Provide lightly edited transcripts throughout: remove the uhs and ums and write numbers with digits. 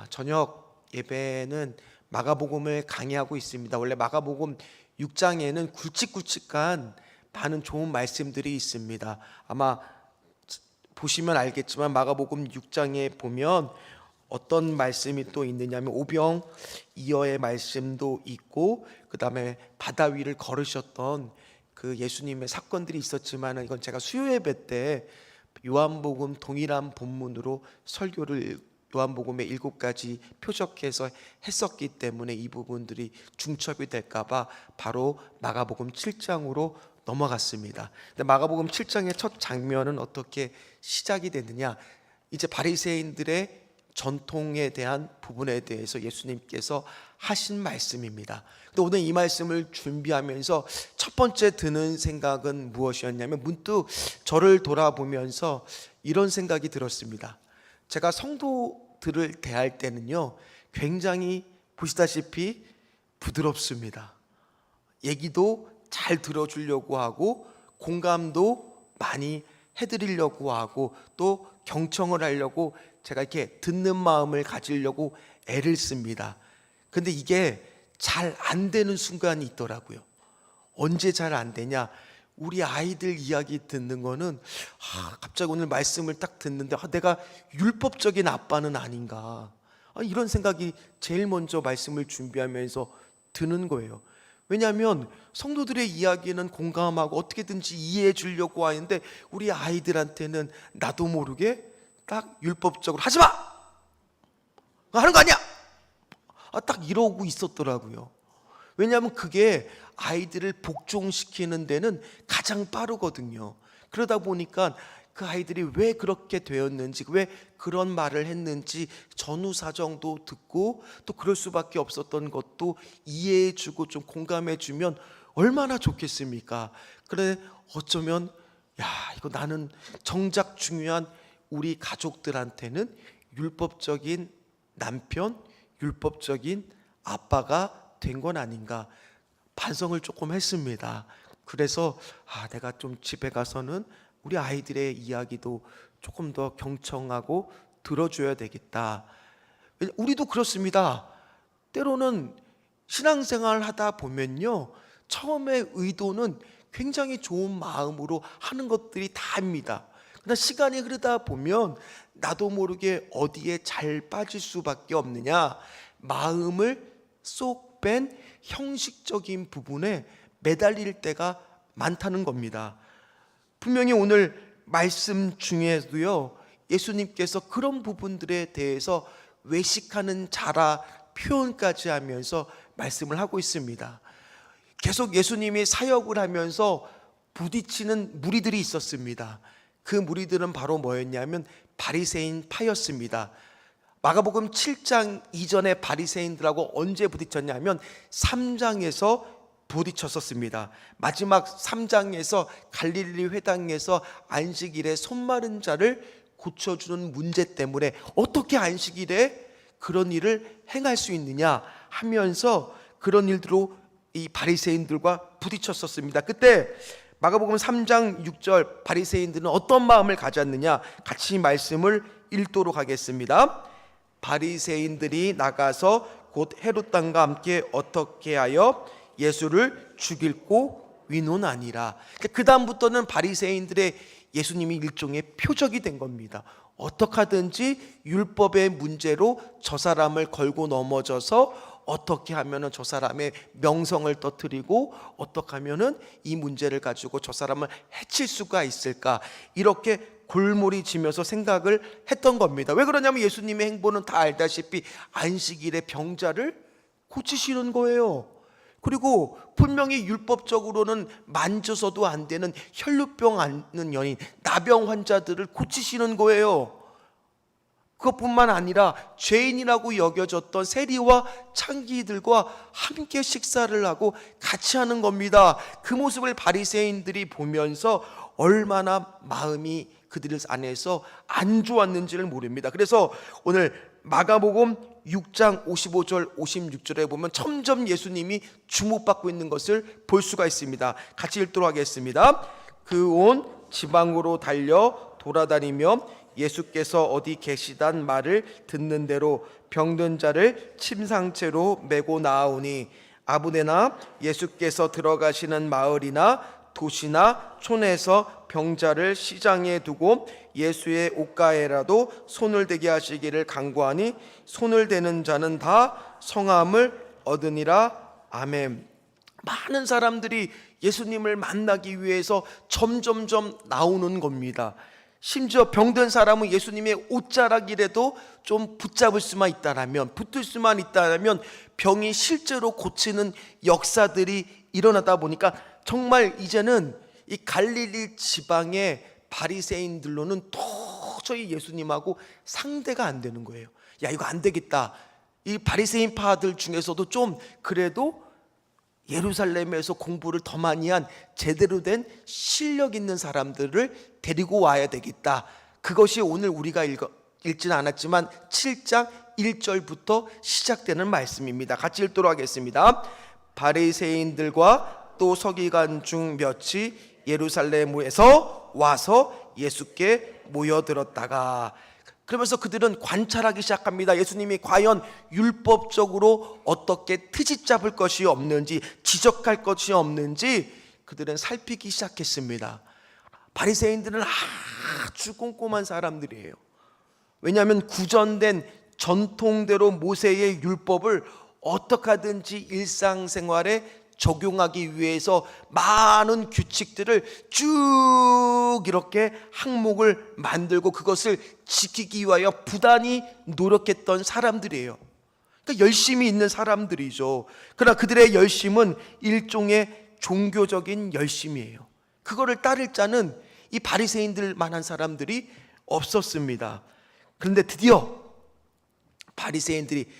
저녁 예배는 마가복음을 강의하고 있습니다. 원래 마가복음 6장에는 굵직굵직한 많은 좋은 말씀들이 있습니다. 아마 보시면 알겠지만 마가복음 6장에 보면 어떤 말씀이 또 있느냐면 오병이어의 말씀도 있고, 그 다음에 바다 위를 걸으셨던 그 예수님의 사건들이 있었지만, 이건 제가 수요예배 때 요한복음 동일한 본문으로 설교를 요한복음의 7가지 표적해서 했었기 때문에 이 부분들이 중첩이 될까봐 바로 마가복음 7장으로 넘어갔습니다. 근데 마가복음 7장의 첫 장면은 어떻게 시작이 됐느냐, 이제 바리새인들의 전통에 대한 부분에 대해서 예수님께서 하신 말씀입니다. 근데 오늘 이 말씀을 준비하면서 첫 번째 드는 생각은 무엇이었냐면, 문득 저를 돌아보면서 이런 생각이 들었습니다. 제가 성도들을 대할 때는요, 굉장히 보시다시피 부드럽습니다. 얘기도 잘 들어주려고 하고, 공감도 많이 해드리려고 하고, 또 경청을 하려고 제가 이렇게 듣는 마음을 가지려고 애를 씁니다. 근데 이게 잘 안 되는 순간이 있더라고요. 언제 잘 안 되냐, 우리 아이들 이야기 듣는 거는 갑자기 오늘 말씀을 딱 듣는데 내가 율법적인 아빠는 아닌가, 이런 생각이 제일 먼저 말씀을 준비하면서 드는 거예요. 왜냐하면 성도들의 이야기는 공감하고 어떻게든지 이해해 주려고 하는데, 우리 아이들한테는 나도 모르게 딱 율법적으로 하지 마! 하는 거 아니야! 딱 이러고 있었더라고요. 왜냐하면 그게 아이들을 복종시키는 데는 가장 빠르거든요. 그러다 보니까 그 아이들이 왜 그렇게 되었는지, 왜 그런 말을 했는지 전후 사정도 듣고, 또 그럴 수밖에 없었던 것도 이해해주고 좀 공감해주면 얼마나 좋겠습니까? 그래, 어쩌면 이거 나는 정작 중요한 우리 가족들한테는 율법적인 남편, 율법적인 아빠가 된 건 아닌가 반성을 조금 했습니다. 그래서 내가 좀 집에 가서는 우리 아이들의 이야기도 조금 더 경청하고 들어줘야 되겠다. 우리도 그렇습니다. 때로는 신앙생활 하다 보면요, 처음에 의도는 굉장히 좋은 마음으로 하는 것들이 다입니다. 그러나 시간이 흐르다 보면 나도 모르게 어디에 잘 빠질 수밖에 없느냐, 마음을 쏙 뺀 형식적인 부분에 매달릴 때가 많다는 겁니다. 분명히 오늘 말씀 중에도요, 예수님께서 그런 부분들에 대해서 외식하는 자라 표현까지 하면서 말씀을 하고 있습니다. 계속 예수님이 사역을 하면서 부딪히는 무리들이 있었습니다. 그 무리들은 바로 뭐였냐면 바리새인 파였습니다. 마가복음 7장 이전에 바리새인들하고 언제 부딪혔냐면 3장에서 부딪혔었습니다. 마지막 3장에서 갈릴리 회당에서 안식일에 손 마른 자를 고쳐주는 문제 때문에 어떻게 안식일에 그런 일을 행할 수 있느냐 하면서 그런 일들로 이 바리새인들과 부딪혔었습니다. 그때 마가복음 3장 6절 바리새인들은 어떤 마음을 가졌느냐, 같이 말씀을 읽도록 하겠습니다. 바리새인들이 나가서 곧 헤롯 왕과 함께 어떻게 하여 예수를 죽이고 위논하니라. 그 다음부터는 바리새인들의 예수님이 일종의 표적이 된 겁니다. 어떻게 하든지 율법의 문제로 저 사람을 걸고 넘어져서 어떻게 하면 저 사람의 명성을 터뜨리고, 어떻게 하면 이 문제를 가지고 저 사람을 해칠 수가 있을까, 이렇게 골몰이 지면서 생각을 했던 겁니다. 왜 그러냐면 예수님의 행보는 다 알다시피 안식일에 병자를 고치시는 거예요. 그리고 분명히 율법적으로는 만져서도 안 되는 혈루병 앓는 연인, 나병 환자들을 고치시는 거예요. 그것뿐만 아니라 죄인이라고 여겨졌던 세리와 창기들과 함께 식사를 하고 같이 하는 겁니다. 그 모습을 바리새인들이 보면서 얼마나 마음이 그들 안에서 안 좋았는지를 모릅니다. 그래서 오늘 마가복음 6장 55절 56절에 보면 점점 예수님이 주목받고 있는 것을 볼 수가 있습니다. 같이 읽도록 하겠습니다. 그 온 지방으로 달려 돌아다니며 예수께서 어디 계시단 말을 듣는 대로 병든 자를 침상채로 메고 나아오니 아무데나 예수께서 들어가시는 마을이나 도시나 촌에서 병자를 시장에 두고 예수의 옷가에라도 손을 대게 하시기를 간구하니 손을 대는 자는 다 성함을 얻으니라. 아멘. 많은 사람들이 예수님을 만나기 위해서 점점점 나오는 겁니다. 심지어 병든 사람은 예수님의 옷자락이라도 좀 붙잡을 수만 있다라면, 붙을 수만 있다라면 병이 실제로 고치는 역사들이 일어나다 보니까 정말 이제는 이 갈릴리 지방의 바리새인들로는 도저히 예수님하고 상대가 안 되는 거예요. 야, 이거 안 되겠다. 이 바리새인 파들 중에서도 좀 그래도 예루살렘에서 공부를 더 많이 한 제대로 된 실력 있는 사람들을 데리고 와야 되겠다. 그것이 오늘 우리가 읽지는 않았지만 7장 1절부터 시작되는 말씀입니다. 같이 읽도록 하겠습니다. 바리새인들과 또 서기관 중 몇이 예루살렘에서 와서 예수께 모여들었다가, 그러면서 그들은 관찰하기 시작합니다. 예수님이 과연 율법적으로 어떻게 트집 잡을 것이 없는지, 지적할 것이 없는지 그들은 살피기 시작했습니다. 바리새인들은 아주 꼼꼼한 사람들이에요. 왜냐하면 구전된 전통대로 모세의 율법을 어떻게 하든지 일상생활에 적용하기 위해서 많은 규칙들을 쭉 이렇게 항목을 만들고 그것을 지키기 위하여 부단히 노력했던 사람들이에요. 그러니까 열심히 있는 사람들이죠. 그러나 그들의 열심은 일종의 종교적인 열심이에요. 그거를 따를 자는 이 바리새인들 만한 사람들이 없었습니다. 그런데 드디어 바리새인들이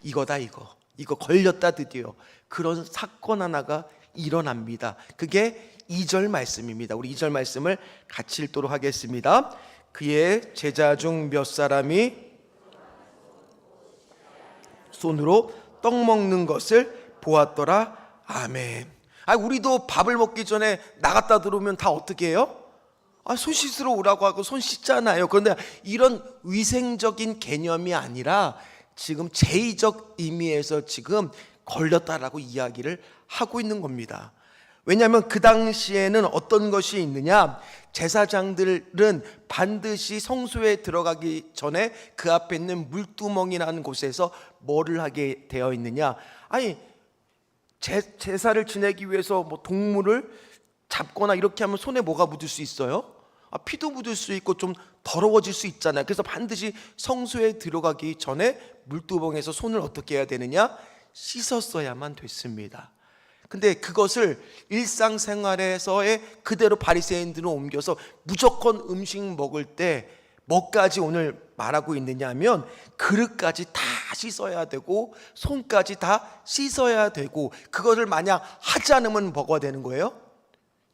이거다, 이거 걸렸다. 드디어 그런 사건 하나가 일어납니다. 그게 2절 말씀입니다. 우리 2절 말씀을 같이 읽도록 하겠습니다. 그의 제자 중 몇 사람이 손으로 떡 먹는 것을 보았더라. 아멘. 우리도 밥을 먹기 전에 나갔다 들어오면 다 어떻게 해요? 손 씻으러 오라고 하고 손 씻잖아요. 그런데 이런 위생적인 개념이 아니라 지금 제의적 의미에서 지금 걸렸다라고 이야기를 하고 있는 겁니다. 왜냐하면 그 당시에는 어떤 것이 있느냐, 제사장들은 반드시 성소에 들어가기 전에 그 앞에 있는 물두멍이라는 곳에서 뭐를 하게 되어 있느냐, 제사를 지내기 위해서 뭐 동물을 잡거나 이렇게 하면 손에 뭐가 묻을 수 있어요? 피도 묻을 수 있고 좀 더러워질 수 있잖아요. 그래서 반드시 성소에 들어가기 전에 물두멍에서 손을 어떻게 해야 되느냐? 씻었어야만 됐습니다. 근데 그것을 일상생활에서의 그대로 바리새인들은 옮겨서 무조건 음식 먹을 때 뭐까지 오늘 말하고 있느냐 하면 그릇까지 다 씻어야 되고 손까지 다 씻어야 되고, 그것을 만약 하지 않으면 뭐가 되는 거예요?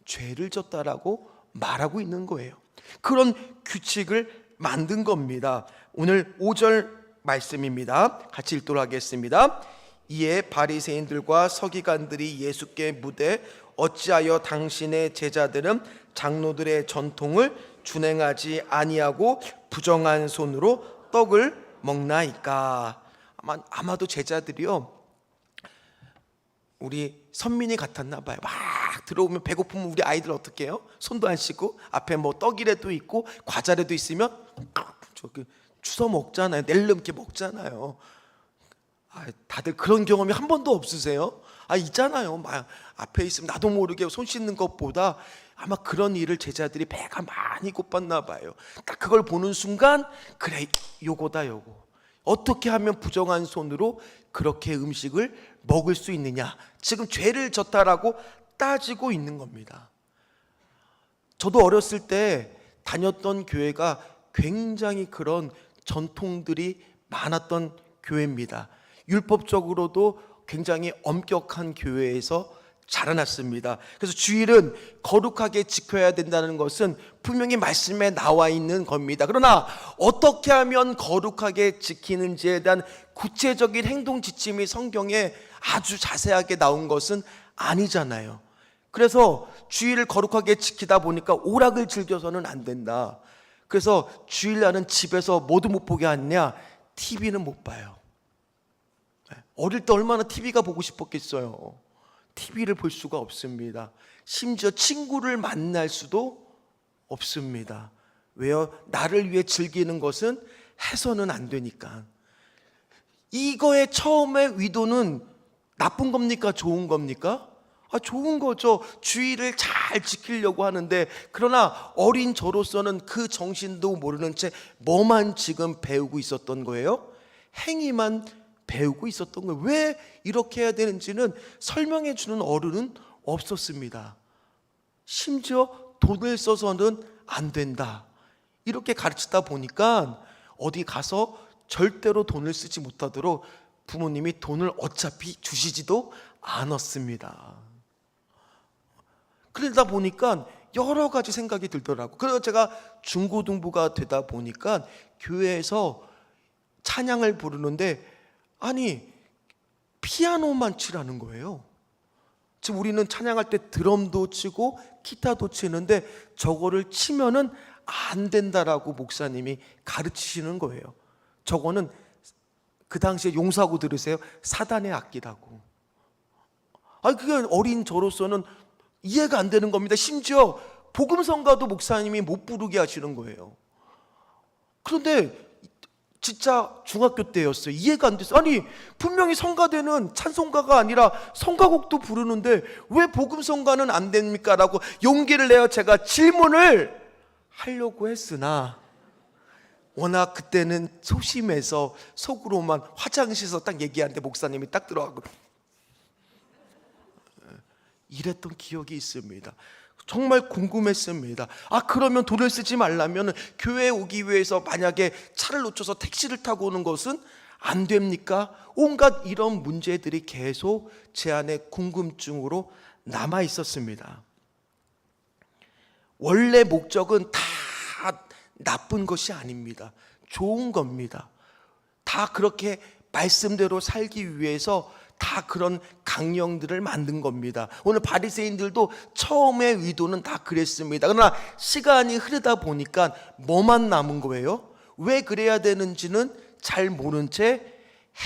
죄를 졌다라고 말하고 있는 거예요. 그런 규칙을 만든 겁니다. 오늘 5절 말씀입니다. 같이 읽도록 하겠습니다. 이에 바리새인들과 서기관들이 예수께 묻되 어찌하여 당신의 제자들은 장로들의 전통을 준행하지 아니하고 부정한 손으로 떡을 먹나이까. 아마도 제자들이요, 우리 선민이 같았나 봐요. 막 들어오면 배고프면 우리 아이들 어떻게 해요? 손도 안 씻고 앞에 뭐 떡이라도 있고 과자라도 있으면 저기 주워 먹잖아요. 낼름게 먹잖아요. 다들 그런 경험이 한 번도 없으세요? 있잖아요. 막 앞에 있으면 나도 모르게 손 씻는 것보다 아마 그런 일을 제자들이 배가 많이 고팠나 봐요. 딱 그걸 보는 순간, 그래, 요거다, 요거. 어떻게 하면 부정한 손으로 그렇게 음식을 먹을 수 있느냐, 지금 죄를 졌다라고 따지고 있는 겁니다. 저도 어렸을 때 다녔던 교회가 굉장히 그런 전통들이 많았던 교회입니다. 율법적으로도 굉장히 엄격한 교회에서 자라났습니다. 그래서 주일은 거룩하게 지켜야 된다는 것은 분명히 말씀에 나와 있는 겁니다. 그러나 어떻게 하면 거룩하게 지키는지에 대한 구체적인 행동 지침이 성경에 아주 자세하게 나온 것은 아니잖아요. 그래서 주일을 거룩하게 지키다 보니까 오락을 즐겨서는 안 된다. 그래서 주일날은 집에서 뭐도 못 보게 하느냐? TV는 못 봐요. 어릴 때 얼마나 TV가 보고 싶었겠어요. TV를 볼 수가 없습니다. 심지어 친구를 만날 수도 없습니다. 왜요? 나를 위해 즐기는 것은 해서는 안 되니까. 이거의 처음의 의도는 나쁜 겁니까? 좋은 겁니까? 좋은 거죠. 주의를 잘 지키려고 하는데, 그러나 어린 저로서는 그 정신도 모르는 채 뭐만 지금 배우고 있었던 거예요? 행위만 배우고 있었던 거예요. 왜 이렇게 해야 되는지는 설명해 주는 어른은 없었습니다. 심지어 돈을 써서는 안 된다, 이렇게 가르치다 보니까 어디 가서 절대로 돈을 쓰지 못하도록 부모님이 돈을 어차피 주시지도 않았습니다. 그러다 보니까 여러 가지 생각이 들더라고요. 그래서 제가 중고등부가 되다 보니까 교회에서 찬양을 부르는데, 아니 피아노만 치라는 거예요. 지금 우리는 찬양할 때 드럼도 치고 기타도 치는데 저거를 치면은 안 된다라고 목사님이 가르치시는 거예요. 저거는 그 당시에 용서하고 들으세요, 사단의 악기라고. 그게 어린 저로서는 이해가 안 되는 겁니다. 심지어 복음성가도 목사님이 못 부르게 하시는 거예요. 그런데 진짜 중학교 때였어요. 이해가 안 됐어요. 아니 분명히 성가대는 찬송가가 아니라 성가곡도 부르는데 왜 복음성가는 안 됩니까? 라고 용기를 내어 제가 질문을 하려고 했으나, 워낙 그때는 소심해서 속으로만 화장실에서 딱 얘기하는데 목사님이 딱 들어가고 이랬던 기억이 있습니다. 정말 궁금했습니다. 그러면 돈을 쓰지 말라면 교회에 오기 위해서 만약에 차를 놓쳐서 택시를 타고 오는 것은 안 됩니까? 온갖 이런 문제들이 계속 제 안에 궁금증으로 남아 있었습니다. 원래 목적은 다 나쁜 것이 아닙니다. 좋은 겁니다. 다 그렇게 말씀대로 살기 위해서 다 그런 강령들을 만든 겁니다. 오늘 바리새인들도 처음의 의도는 다 그랬습니다. 그러나 시간이 흐르다 보니까 뭐만 남은 거예요? 왜 그래야 되는지는 잘 모른 채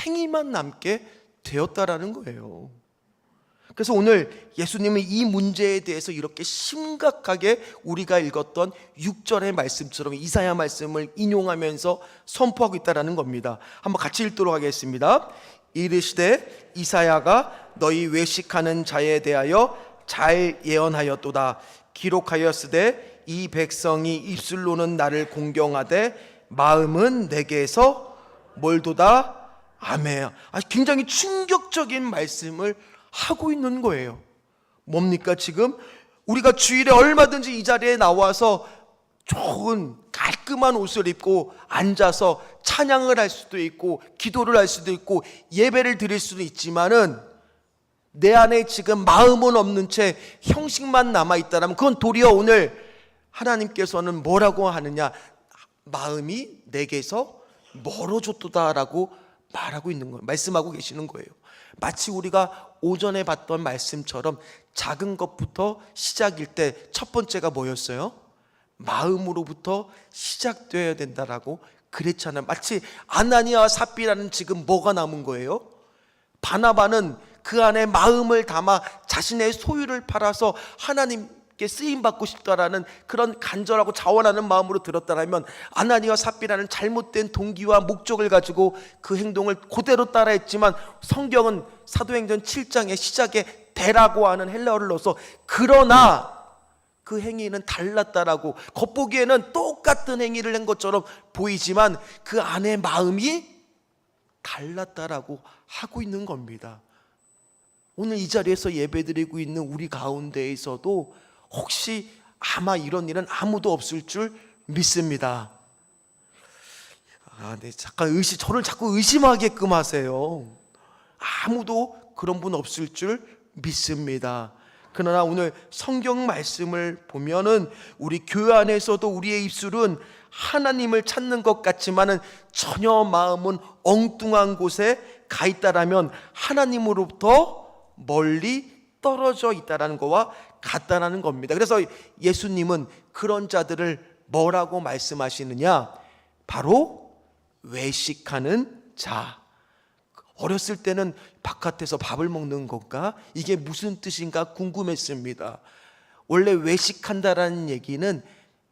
행위만 남게 되었다라는 거예요. 그래서 오늘 예수님은 이 문제에 대해서 이렇게 심각하게 우리가 읽었던 6절의 말씀처럼 이사야 말씀을 인용하면서 선포하고 있다는 겁니다. 한번 같이 읽도록 하겠습니다. 이르시되 이사야가 너희 외식하는 자에 대하여 잘 예언하였도다. 기록하였으되 이 백성이 입술로는 나를 공경하되 마음은 내게서 멀도다. 아멘. 굉장히 충격적인 말씀을 하고 있는 거예요. 뭡니까? 지금 우리가 주일에 얼마든지 이 자리에 나와서 좋은 깔끔한 옷을 입고 앉아서 찬양을 할 수도 있고 기도를 할 수도 있고 예배를 드릴 수도 있지만은 내 안에 지금 마음은 없는 채 형식만 남아있다면 그건 도리어 오늘 하나님께서는 뭐라고 하느냐? 마음이 내게서 멀어졌도다라고 말하고 있는 거예요. 말씀하고 계시는 거예요. 마치 우리가 오전에 봤던 말씀처럼 작은 것부터 시작일 때 첫 번째가 뭐였어요? 마음으로부터 시작되어야 된다라고 그랬잖아요. 마치 아나니아와 삽비라는 지금 뭐가 남은 거예요? 바나바는 그 안에 마음을 담아 자신의 소유를 팔아서 하나님께 쓰임받고 싶다라는 그런 간절하고 자원하는 마음으로 들었다면, 아나니아와 삽비라는 잘못된 동기와 목적을 가지고 그 행동을 그대로 따라했지만 성경은 사도행전 7장의 시작에 대라고 하는 헬라어를 넣어서 그러나 그 행위는 달랐다라고, 겉보기에는 똑같은 행위를 한 것처럼 보이지만 그 안에 마음이 달랐다라고 하고 있는 겁니다. 오늘 이 자리에서 예배드리고 있는 우리 가운데에서도 혹시 아마 이런 일은 아무도 없을 줄 믿습니다. 네, 잠깐 저를 자꾸 의심하게끔 하세요. 아무도 그런 분 없을 줄 믿습니다. 그러나 오늘 성경 말씀을 보면은 우리 교회 안에서도 우리의 입술은 하나님을 찾는 것 같지만은 전혀 마음은 엉뚱한 곳에 가 있다라면 하나님으로부터 멀리 떨어져 있다라는 것과 같다라는 겁니다. 그래서 예수님은 그런 자들을 뭐라고 말씀하시느냐? 바로 외식하는 자. 어렸을 때는 바깥에서 밥을 먹는 것과 이게 무슨 뜻인가 궁금했습니다. 원래 외식한다라는 얘기는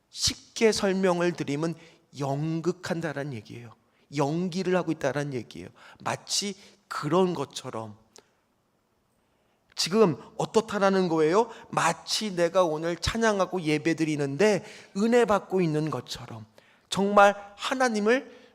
쉽게 설명을 드리면 연극한다라는 얘기예요. 연기를 하고 있다라는 얘기예요. 마치 그런 것처럼. 지금 어떻다라는 거예요? 마치 내가 오늘 찬양하고 예배드리는데 은혜 받고 있는 것처럼, 정말 하나님을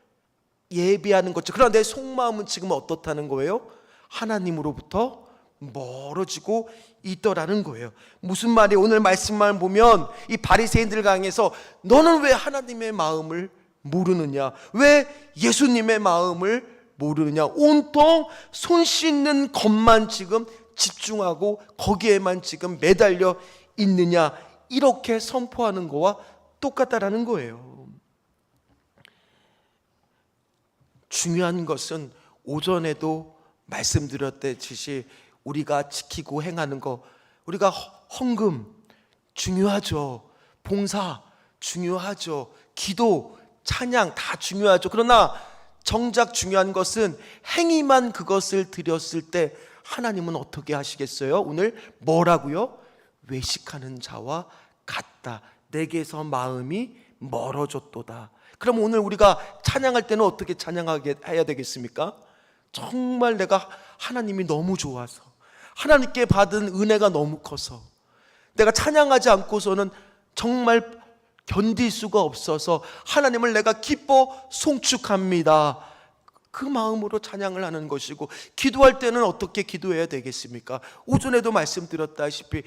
예배하는 것처럼. 그러나 내 속마음은 지금 어떻다는 거예요? 하나님으로부터 멀어지고 있더라는 거예요. 무슨 말이에요? 오늘 말씀만 보면 이 바리새인들 강에서 너는 왜 하나님의 마음을 모르느냐? 왜 예수님의 마음을 모르느냐? 온통 손 씻는 것만 지금 집중하고 거기에만 지금 매달려 있느냐? 이렇게 선포하는 거와 똑같다라는 거예요. 중요한 것은 오전에도 말씀드렸듯이 우리가 지키고 행하는 거, 우리가 헌금 중요하죠. 봉사 중요하죠. 기도, 찬양 다 중요하죠. 그러나 정작 중요한 것은 행위만 그것을 드렸을 때 하나님은 어떻게 하시겠어요? 오늘 뭐라고요? 외식하는 자와 같다. 내게서 마음이 멀어졌도다. 그럼 오늘 우리가 찬양할 때는 어떻게 찬양하게 해야 되겠습니까? 정말 내가 하나님이 너무 좋아서, 하나님께 받은 은혜가 너무 커서 내가 찬양하지 않고서는 정말 견딜 수가 없어서 하나님을 내가 기뻐 송축합니다. 그 마음으로 찬양을 하는 것이고, 기도할 때는 어떻게 기도해야 되겠습니까? 오전에도 말씀드렸다시피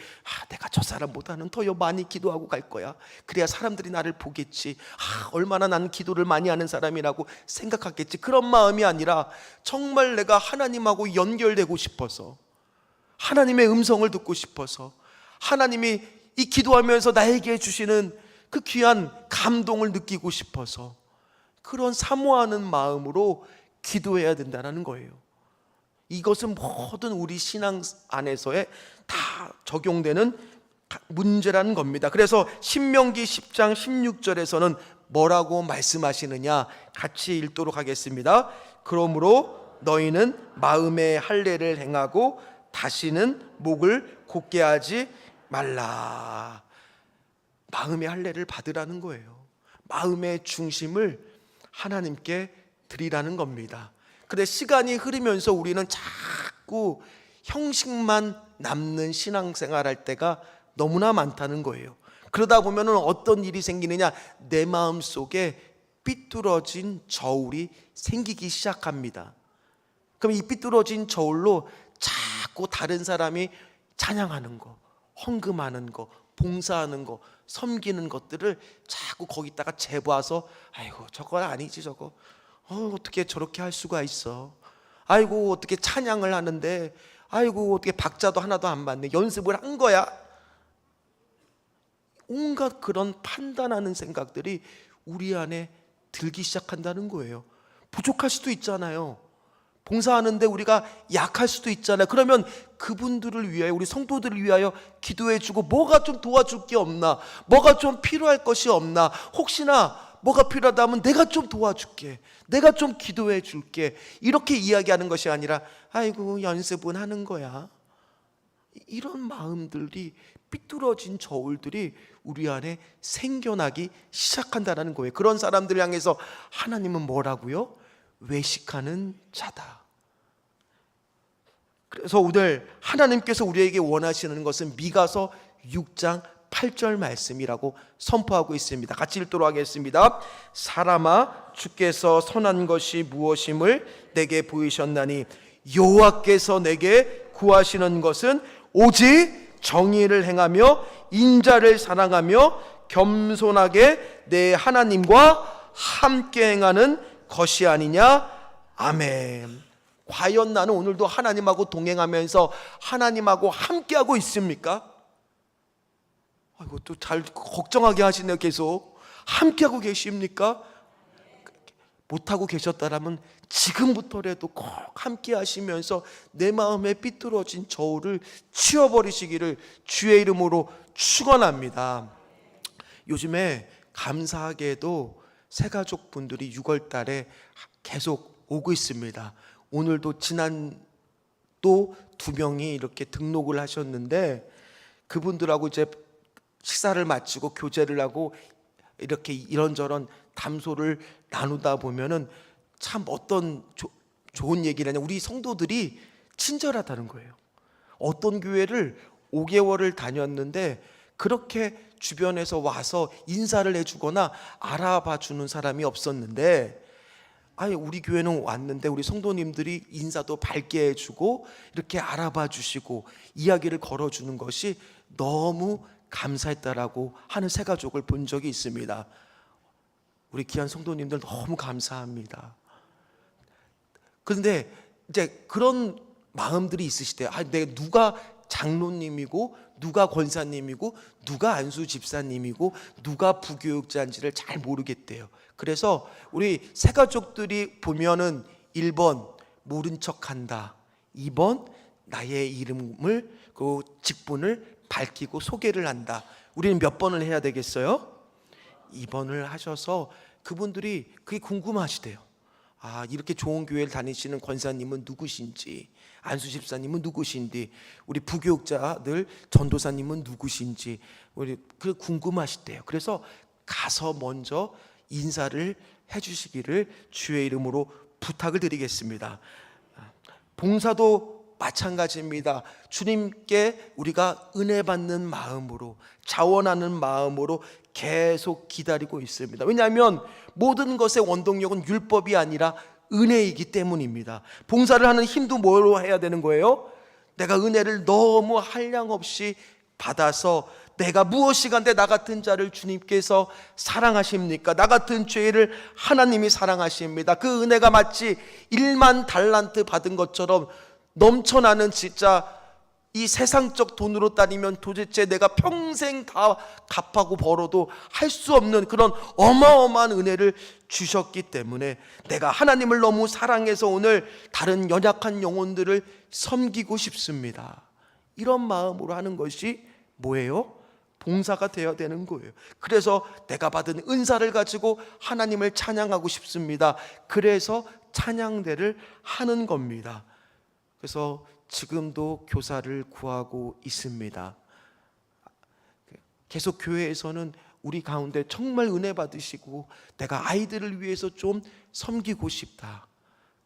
내가 저 사람보다는 더 많이 기도하고 갈 거야. 그래야 사람들이 나를 보겠지. 얼마나 나는 기도를 많이 하는 사람이라고 생각하겠지. 그런 마음이 아니라 정말 내가 하나님하고 연결되고 싶어서, 하나님의 음성을 듣고 싶어서, 하나님이 이 기도하면서 나에게 주시는 그 귀한 감동을 느끼고 싶어서 그런 사모하는 마음으로 기도해야 된다는 거예요. 이것은 모든 우리 신앙 안에서의 다 적용되는 문제라는 겁니다. 그래서 신명기 10장 16절에서는 뭐라고 말씀하시느냐? 같이 읽도록 하겠습니다. 그러므로 너희는 마음의 할례를 행하고 다시는 목을 곧게 하지 말라. 마음의 할례를 받으라는 거예요. 마음의 중심을 하나님께 드리라는 겁니다. 그런데 시간이 흐르면서 우리는 자꾸 형식만 남는 신앙생활 할 때가 너무나 많다는 거예요. 그러다 보면 어떤 일이 생기느냐? 내 마음 속에 삐뚤어진 저울이 생기기 시작합니다. 그럼 이 삐뚤어진 저울로 자꾸 다른 사람이 찬양하는 거, 헌금하는 거, 봉사하는 거, 섬기는 것들을 자꾸 거기다가 재봐서 아이고 저건 아니지, 저거 어떻게 저렇게 할 수가 있어, 아이고 어떻게 찬양을 하는데, 아이고 어떻게 박자도 하나도 안 맞네, 연습을 한 거야. 온갖 그런 판단하는 생각들이 우리 안에 들기 시작한다는 거예요. 부족할 수도 있잖아요. 봉사하는데 우리가 약할 수도 있잖아요. 그러면 그분들을 위하여, 우리 성도들을 위하여 기도해주고, 뭐가 좀 도와줄 게 없나, 뭐가 좀 필요할 것이 없나, 혹시나 뭐가 필요하다면 내가 좀 도와줄게, 내가 좀 기도해 줄게, 이렇게 이야기하는 것이 아니라 아이고 연습은 하는 거야. 이런 마음들이, 삐뚤어진 저울들이 우리 안에 생겨나기 시작한다는 거예요. 그런 사람들 향해서 하나님은 뭐라고요? 외식하는 자다. 그래서 오늘 하나님께서 우리에게 원하시는 것은 미가서 6장 8절 말씀이라고 선포하고 있습니다. 같이 읽도록 하겠습니다. 사람아, 주께서 선한 것이 무엇임을 내게 보이셨나니 여호와께서 내게 구하시는 것은 오직 정의를 행하며 인자를 사랑하며 겸손하게 내 하나님과 함께 행하는 것이 아니냐. 아멘. 과연 나는 오늘도 하나님하고 동행하면서 하나님하고 함께하고 있습니까? 아이고 또 잘 걱정하게 하시네요. 계속 함께하고 계십니까? 못하고 계셨다라면 지금부터라도 꼭 함께 하시면서 내 마음에 삐뚤어진 저울을 치워버리시기를 주의 이름으로 축원합니다. 요즘에 감사하게도 새가족 분들이 6월 달에 계속 오고 있습니다. 오늘도 지난 또 2명이 이렇게 등록을 하셨는데, 그분들하고 이제 식사를 마치고 교제를 하고 이렇게 이런저런 담소를 나누다 보면은 참 어떤 좋은 얘기를 하냐, 우리 성도들이 친절하다는 거예요. 어떤 교회를 5개월을 다녔는데 그렇게 주변에서 와서 인사를 해주거나 알아봐 주는 사람이 없었는데, 아니 우리 교회는 왔는데 우리 성도님들이 인사도 밝게 해주고 이렇게 알아봐 주시고 이야기를 걸어주는 것이 너무 감사했다라고 하는 새가족을 본 적이 있습니다. 우리 귀한 성도님들 너무 감사합니다. 그런데 이제 그런 마음들이 있으시대요. 내가 누가 장로님이고 누가 권사님이고 누가 안수 집사님이고 누가 부교육자인지를 잘 모르겠대요. 그래서 우리 새가족들이 보면은 1번 모른 척한다, 2번 나의 이름을 그 직분을 밝히고 소개를 한다. 우리는 몇 번을 해야 되겠어요? 2번을 하셔서 그분들이 그게 궁금하시대요. 이렇게 좋은 교회를 다니시는 권사님은 누구신지, 안수 집사님은 누구신지, 우리 부교육자들 전도사님은 누구신지 우리 그 궁금하시대요. 그래서 가서 먼저 인사를 해주시기를 주의 이름으로 부탁을 드리겠습니다. 봉사도 마찬가지입니다. 주님께 우리가 은혜 받는 마음으로, 자원하는 마음으로 계속 기다리고 있습니다. 왜냐하면 모든 것의 원동력은 율법이 아니라 은혜이기 때문입니다. 봉사를 하는 힘도 뭐로 해야 되는 거예요? 내가 은혜를 너무 한량없이 받아서, 내가 무엇이 간데 나 같은 자를 주님께서 사랑하십니까? 나 같은 죄를 하나님이 사랑하십니다. 그 은혜가 마치 1만 달란트 받은 것처럼 넘쳐나는, 진짜 이 세상적 돈으로 따지면 도대체 내가 평생 다 갚하고 벌어도 할 수 없는 그런 어마어마한 은혜를 주셨기 때문에 내가 하나님을 너무 사랑해서 오늘 다른 연약한 영혼들을 섬기고 싶습니다. 이런 마음으로 하는 것이 뭐예요? 봉사가 되어야 되는 거예요. 그래서 내가 받은 은사를 가지고 하나님을 찬양하고 싶습니다. 그래서 찬양대를 하는 겁니다. 그래서 지금도 교사를 구하고 있습니다. 계속 교회에서는 우리 가운데 정말 은혜 받으시고 내가 아이들을 위해서 좀 섬기고 싶다,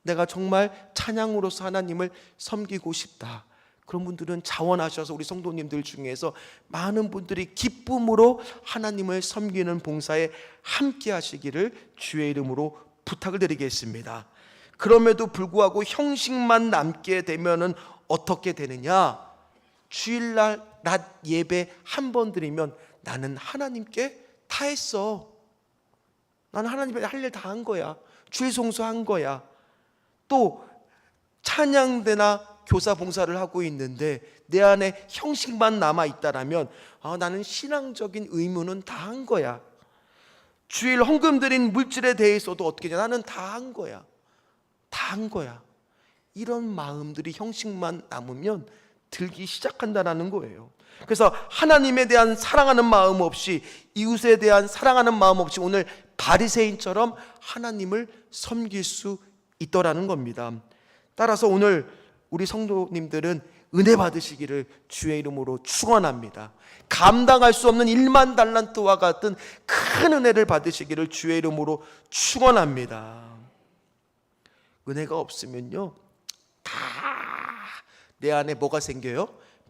내가 정말 찬양으로서 하나님을 섬기고 싶다, 그런 분들은 자원하셔서 우리 성도님들 중에서 많은 분들이 기쁨으로 하나님을 섬기는 봉사에 함께 하시기를 주의 이름으로 부탁을 드리겠습니다. 그럼에도 불구하고 형식만 남게 되면은 어떻게 되느냐? 주일날 낮 예배 한 번 드리면 나는 하나님께 다 했어, 나는 하나님께 할 일 다 한 거야, 주일 송수한 거야, 또 찬양대나 교사 봉사를 하고 있는데 내 안에 형식만 남아 있다라면 나는 신앙적인 의무는 다 한 거야, 주일 헌금 드린 물질에 대해서도 어떻게 되냐, 나는 다 한 거야, 다 한 거야. 이런 마음들이 형식만 남으면 들기 시작한다는 거예요. 그래서 하나님에 대한 사랑하는 마음 없이, 이웃에 대한 사랑하는 마음 없이 오늘 바리새인처럼 하나님을 섬길 수 있더라는 겁니다. 따라서 오늘 우리 성도님들은 은혜 받으시기를 주의 이름으로 축원합니다. 감당할 수 없는 1만 달란트와 같은 큰 은혜를 받으시기를 주의 이름으로 축원합니다. 은혜가 없으면요, 내 안에 뭐가 생겨요?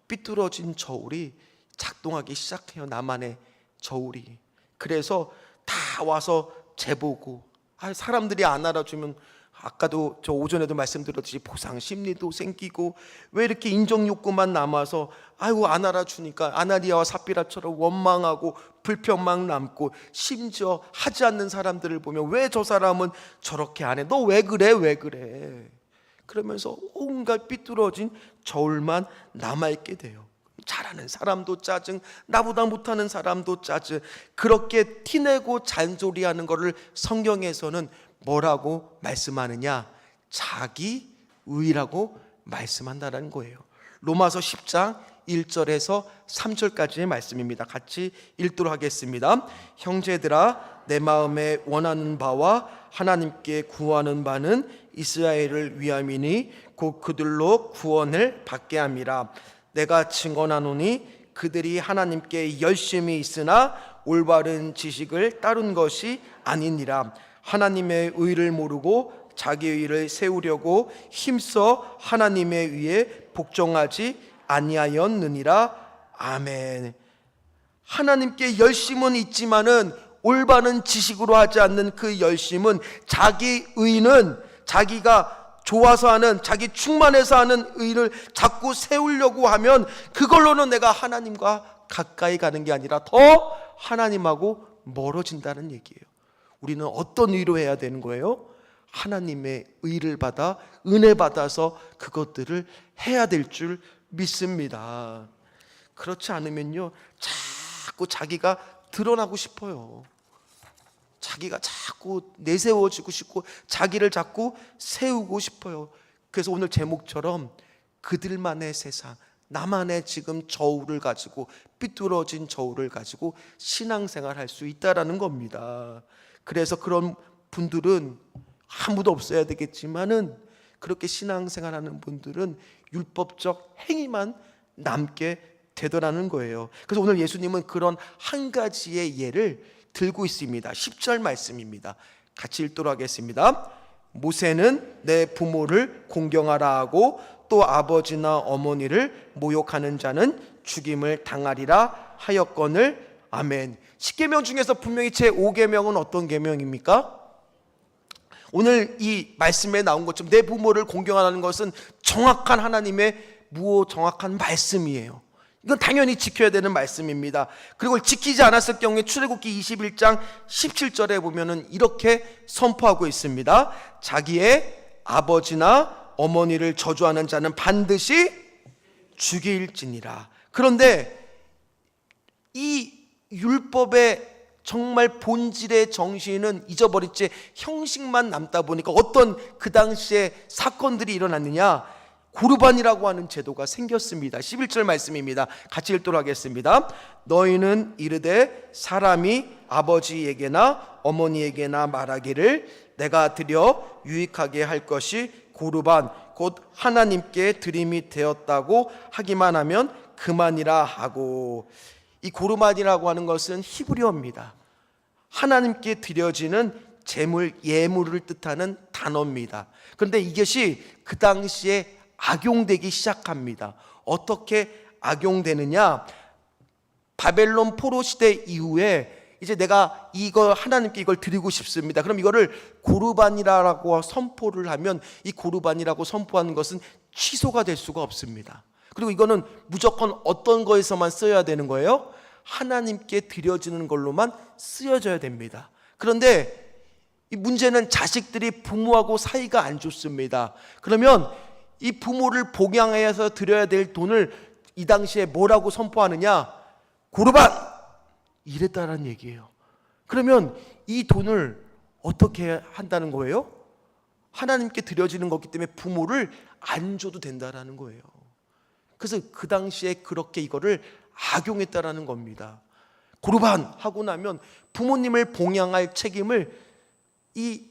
삐뚤어진 저울이 작동하기 시작해요. 나만의 저울이. 그래서 다 와서 재보고, 사람들이 안 알아주면, 아까도 저 오전에도 말씀드렸듯이 보상 심리도 생기고, 왜 이렇게 인정 욕구만 남아서 안 알아주니까 아나니아와 삽비라처럼 원망하고 불평만 남고, 심지어 하지 않는 사람들을 보면 왜 저 사람은 저렇게 안 해? 너 왜 그래? 왜 그래? 그러면서 온갖 삐뚤어진 저울만 남아있게 돼요. 잘하는 사람도 짜증, 나보다 못하는 사람도 짜증. 그렇게 티내고 잔소리하는 것을 성경에서는 뭐라고 말씀하느냐? 자기 의라고 말씀한다는 거예요. 로마서 10장 1절에서 3절까지의 말씀입니다. 같이 읽도록 하겠습니다. 형제들아, 내 마음에 원하는 바와 하나님께 구하는 바는 이스라엘을 위함이니 곧 그들로 구원을 받게 함이라. 내가 증언하노니 그들이 하나님께 열심히 있으나 올바른 지식을 따른 것이 아니니라. 하나님의 의를 모르고 자기 의를 세우려고 힘써 하나님의 의에 복종하지 아니하였느니라. 아멘. 하나님께 열심은 있지만은 올바른 지식으로 하지 않는 그 열심은, 자기 의는 자기가 좋아서 하는, 자기 충만해서 하는 의를 자꾸 세우려고 하면 그걸로는 내가 하나님과 가까이 가는 게 아니라 더 하나님하고 멀어진다는 얘기예요. 우리는 어떤 의로 해야 되는 거예요? 하나님의 의를 받아, 은혜 받아서 그것들을 해야 될 줄 믿습니다. 그렇지 않으면요, 자꾸 자기가 드러나고 싶어요. 자기가 자꾸 내세워지고 싶고 자기를 자꾸 세우고 싶어요. 그래서 오늘 제목처럼 그들만의 세상, 나만의 지금 저울을 가지고, 삐뚤어진 저울을 가지고 신앙생활 할 수 있다라는 겁니다. 그래서 그런 분들은 아무도 없어야 되겠지만은, 그렇게 신앙생활하는 분들은 율법적 행위만 남게 되더라는 거예요. 그래서 오늘 예수님은 그런 한 가지의 예를 들고 있습니다. 10절 말씀입니다. 같이 읽도록 하겠습니다. 모세는 내 부모를 공경하라 하고 또 아버지나 어머니를 모욕하는 자는 죽임을 당하리라 하였거늘. 아멘. 10계명 중에서 분명히 제 5계명은 어떤 계명입니까? 오늘 이 말씀에 나온 것처럼 내 부모를 공경하라는 것은 정확한 하나님의 정확한 말씀이에요. 이건 당연히 지켜야 되는 말씀입니다. 그리고 지키지 않았을 경우에 출애굽기 21장 17절에 보면은 이렇게 선포하고 있습니다. 자기의 아버지나 어머니를 저주하는 자는 반드시 죽일지니라. 그런데 이 율법의 정말 본질의 정신은 잊어버렸지 형식만 남다 보니까 어떤 그 당시에 사건들이 일어났느냐, 고르반이라고 하는 제도가 생겼습니다. 11절 말씀입니다. 같이 읽도록 하겠습니다. 너희는 이르되 사람이 아버지에게나 어머니에게나 말하기를 내가 드려 유익하게 할 것이 고르반 곧 하나님께 드림이 되었다고 하기만 하면 그만이라 하고. 이 고르반이라고 하는 것은 히브리어입니다. 하나님께 드려지는 제물, 예물을 뜻하는 단어입니다. 그런데 이것이 그 당시에 악용되기 시작합니다. 어떻게 악용되느냐? 바벨론 포로 시대 이후에 이제 내가 이거 하나님께 이걸 드리고 싶습니다. 그럼 이거를 고르반이라고 선포를 하면 이 고르반이라고 선포하는 것은 취소가 될 수가 없습니다. 그리고 이거는 무조건 어떤 거에서만 쓰여야 되는 거예요? 하나님께 드려지는 걸로만 쓰여져야 됩니다. 그런데 이 문제는 자식들이 부모하고 사이가 안 좋습니다. 그러면 이 부모를 복양해서 드려야 될 돈을 이 당시에 뭐라고 선포하느냐? 고르반! 이랬다는 얘기예요. 그러면 이 돈을 어떻게 한다는 거예요? 하나님께 드려지는 거기 때문에 부모를 안 줘도 된다는 거예요. 그래서 그 당시에 그렇게 이거를 악용했다라는 겁니다. 고르반 하고 나면 부모님을 봉양할 책임을, 이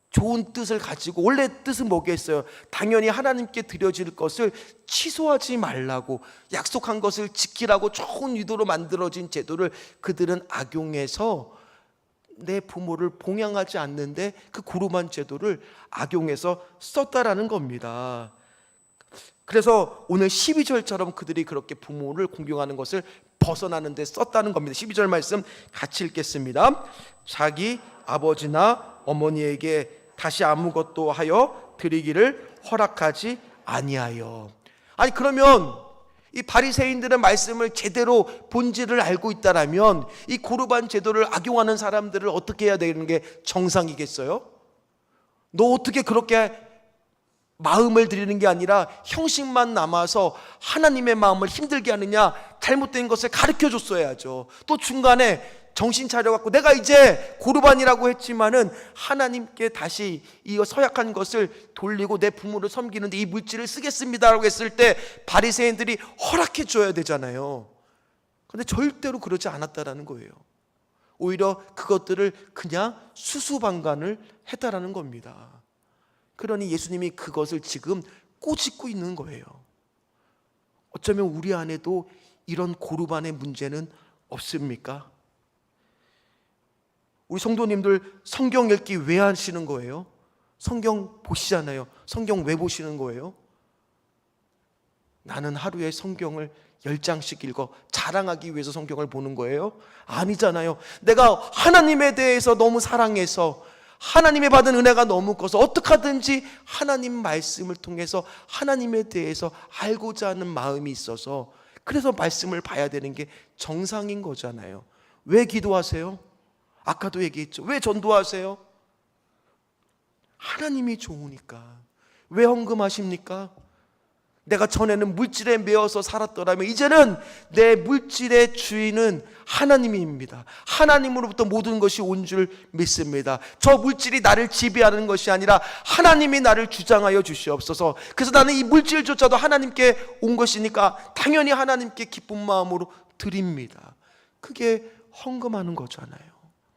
좋은 뜻을 가지고, 원래 뜻은 뭐겠어요? 당연히 하나님께 드려질 것을 취소하지 말라고, 약속한 것을 지키라고 좋은 의도로 만들어진 제도를 그들은 악용해서 내 부모를 봉양하지 않는데 그 고르반 제도를 악용해서 썼다라는 겁니다. 그래서 오늘 12절처럼 그들이 그렇게 부모를 공경하는 것을 벗어나는 데 썼다는 겁니다. 12절 말씀 같이 읽겠습니다. 자기 아버지나 어머니에게 다시 아무것도 하여 드리기를 허락하지 아니하여. 아니, 그러면 이 바리새인들의 말씀을 제대로 본질을 알고 있다라면 이 고르반 제도를 악용하는 사람들을 어떻게 해야 되는 게 정상이겠어요? 너 어떻게 그렇게 마음을 드리는 게 아니라 형식만 남아서 하나님의 마음을 힘들게 하느냐? 잘못된 것을 가르쳐 줬어야죠. 또 중간에 정신 차려갖고 내가 이제 고르반이라고 했지만은 하나님께 다시 이 서약한 것을 돌리고 내 부모를 섬기는데 이 물질을 쓰겠습니다라고 했을 때 바리새인들이 허락해 줘야 되잖아요. 그런데 절대로 그러지 않았다라는 거예요. 오히려 그것들을 그냥 수수방관을 했다라는 겁니다. 그러니 예수님이 그것을 지금 꼬집고 있는 거예요. 어쩌면 우리 안에도 이런 고르반의 문제는 없습니까? 우리 성도님들 성경 읽기 왜 하시는 거예요? 성경 보시잖아요. 성경 왜 보시는 거예요? 나는 하루에 성경을 10장씩 읽어 자랑하기 위해서 성경을 보는 거예요? 아니잖아요. 내가 하나님에 대해서 너무 사랑해서 하나님의 받은 은혜가 너무 커서 어떻게 하든지 하나님 말씀을 통해서 하나님에 대해서 알고자 하는 마음이 있어서 그래서 말씀을 봐야 되는 게 정상인 거잖아요. 왜 기도하세요? 아까도 얘기했죠. 왜 전도하세요? 하나님이 좋으니까. 왜 헌금하십니까? 내가 전에는 물질에 매여서 살았더라면 이제는 내 물질의 주인은 하나님입니다. 하나님으로부터 모든 것이 온 줄 믿습니다. 저 물질이 나를 지배하는 것이 아니라 하나님이 나를 주장하여 주시옵소서. 그래서 나는 이 물질조차도 하나님께 온 것이니까 당연히 하나님께 기쁜 마음으로 드립니다. 그게 헌금하는 거잖아요.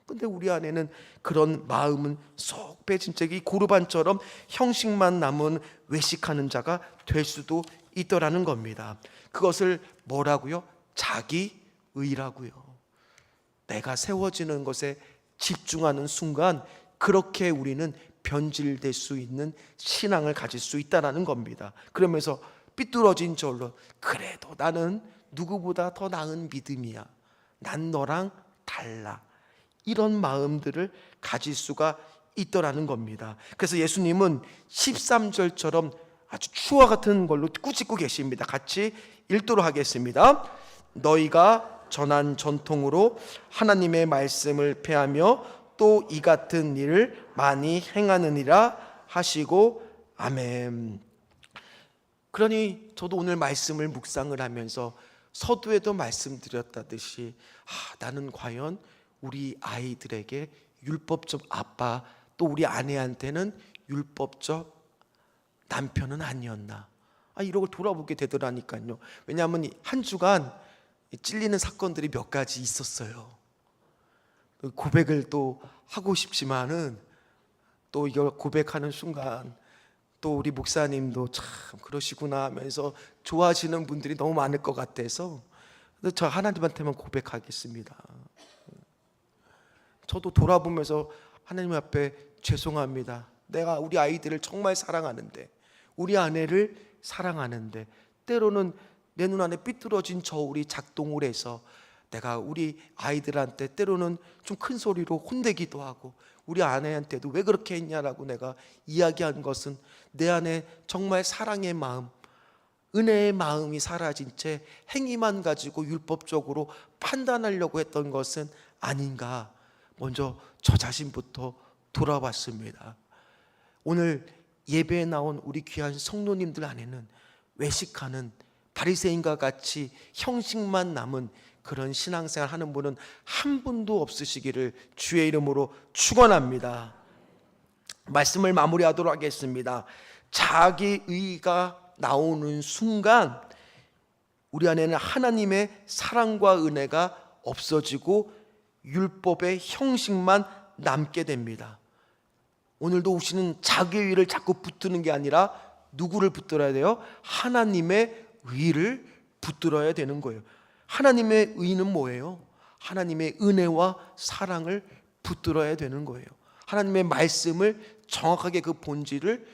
근데 우리 안에는 그런 마음은 쏙 빼진 채 이 고르반처럼 형식만 남은 외식하는 자가 될 수도 있더라는 겁니다. 그것을 뭐라고요? 자기의라고요. 내가 세워지는 것에 집중하는 순간 그렇게 우리는 변질될 수 있는 신앙을 가질 수 있다는 겁니다. 그러면서 삐뚤어진 저로 그래도 나는 누구보다 더 나은 믿음이야. 난 너랑 달라. 이런 마음들을 가질 수가 있더라는 겁니다. 그래서 예수님은 13절처럼 아주 추와 같은 걸로 꾸짖고 계십니다. 같이 읽도록 하겠습니다. 너희가 전한 전통으로 하나님의 말씀을 폐하며 또 이 같은 일을 많이 행하느니라 하시고 아멘. 그러니 저도 오늘 말씀을 묵상을 하면서 서두에도 말씀드렸다듯이 나는 과연 우리 아이들에게 율법적 아빠 또 우리 아내한테는 율법적 남편은 아니었나 이러고 돌아보게 되더라니까요. 왜냐하면 한 주간 찔리는 사건들이 몇 가지 있었어요. 고백을 또 하고 싶지만은 또 이걸 고백하는 순간 또 우리 목사님도 참 그러시구나 하면서 좋아하시는 분들이 너무 많을 것 같아서 저 하나님한테만 고백하겠습니다. 저도 돌아보면서 하나님 앞에 죄송합니다. 내가 우리 아이들을 정말 사랑하는데 우리 아내를 사랑하는데 때로는 내 눈 안에 삐뚤어진 저울이 작동을 해서 내가 우리 아이들한테 때로는 좀 큰 소리로 혼내기도 하고 우리 아내한테도 왜 그렇게 했냐라고 내가 이야기한 것은 내 안에 정말 사랑의 마음, 은혜의 마음이 사라진 채 행위만 가지고 율법적으로 판단하려고 했던 것은 아닌가. 먼저 저 자신부터 돌아봤습니다. 오늘 예배에 나온 우리 귀한 성도님들 안에는 외식하는 바리새인과 같이 형식만 남은 그런 신앙생활 하는 분은 한 분도 없으시기를 주의 이름으로 축원합니다. 말씀을 마무리하도록 하겠습니다. 자기의가 나오는 순간 우리 안에는 하나님의 사랑과 은혜가 없어지고 율법의 형식만 남게 됩니다. 오늘도 우리는 자기의를 자꾸 붙드는 게 아니라 누구를 붙들어야 돼요? 하나님의 의를 붙들어야 되는 거예요. 하나님의 의는 뭐예요? 하나님의 은혜와 사랑을 붙들어야 되는 거예요. 하나님의 말씀을 정확하게 그 본질을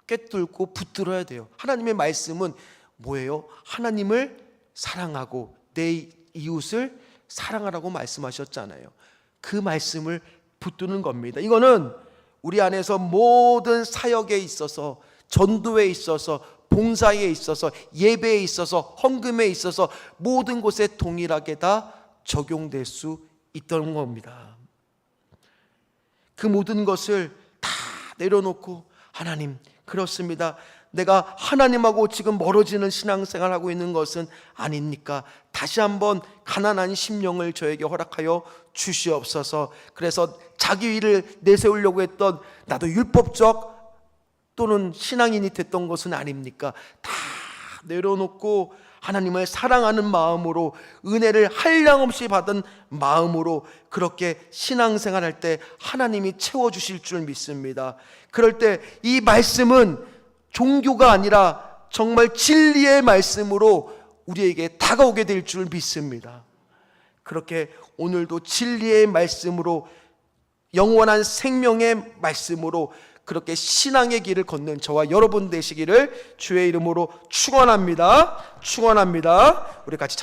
꿰뚫고 붙들어야 돼요. 하나님의 말씀은 뭐예요? 하나님을 사랑하고 내 이웃을 사랑하라고 말씀하셨잖아요. 그 말씀을 붙드는 겁니다. 이거는 우리 안에서 모든 사역에 있어서, 전도에 있어서, 봉사에 있어서, 예배에 있어서, 헌금에 있어서 모든 곳에 동일하게 다 적용될 수 있다는 겁니다. 그 모든 것을 다 내려놓고 하나님, 그렇습니다. 내가 하나님하고 지금 멀어지는 신앙생활을 하고 있는 것은 아닙니까? 다시 한번 가난한 심령을 저에게 허락하여 주시옵소서. 그래서 자기 위를 내세우려고 했던 나도 율법적 또는 신앙인이 됐던 것은 아닙니까? 다 내려놓고 하나님을 사랑하는 마음으로, 은혜를 한량없이 받은 마음으로 그렇게 신앙생활할 때 하나님이 채워주실 줄 믿습니다. 그럴 때 이 말씀은 종교가 아니라 정말 진리의 말씀으로 우리에게 다가오게 될 줄 믿습니다. 그렇게 오늘도 진리의 말씀으로, 영원한 생명의 말씀으로 그렇게 신앙의 길을 걷는 저와 여러분 되시기를 주의 이름으로 축원합니다. 우리 같이